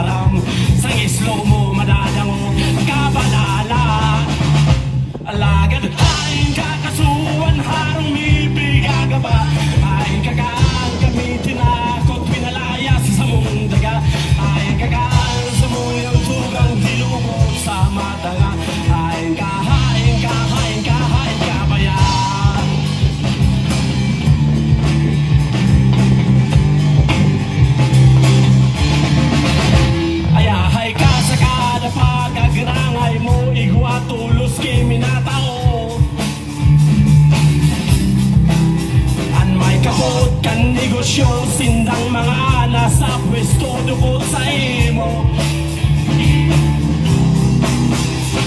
aram sang islo mo madadango kabalala alagad hain kakasuan harong mibigaga ba hain kagaan gamitin ako't pinalaya sa samong daga hain kagaan sa muyang tugang dilubog sa mata nga hain ka bayan ayahay ka sa kada pagagrangay mo igwa tulos kiminatao an may kahot kan negosyo sindang mga nasa pwesto dukot sa imo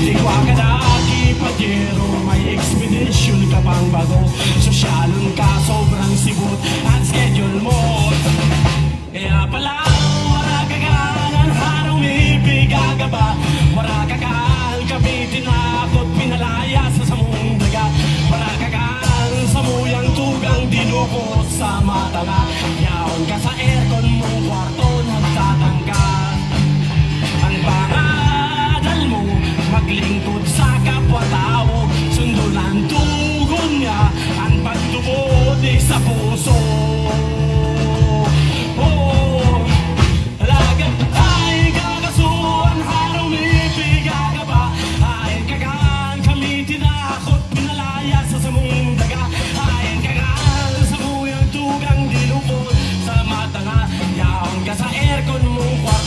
ligwa ka na pajero may expedition ka pang bago sosyalon ka sobrang sibot at schedule mo kaya pala wala kaganan harong ibigaga ba wala kagaan kabitin ako't pinalaya sa samong daga wala kagaan sa muyang tugang dinukot sa mata nga yaon ka sa aircon mong kwarto nagtatangka ang pangadal mo maglingkod sa kapwa-tao sundulan tugon niya ang pagtubod sa puso lagad ay kakasuan harong ibigaga ba ay kagaan kamitin ako't pinalaya sa samong daga ay kagaan sa muyang tugang dilukod sa mata nga yaon ka sa aircon mong kwarto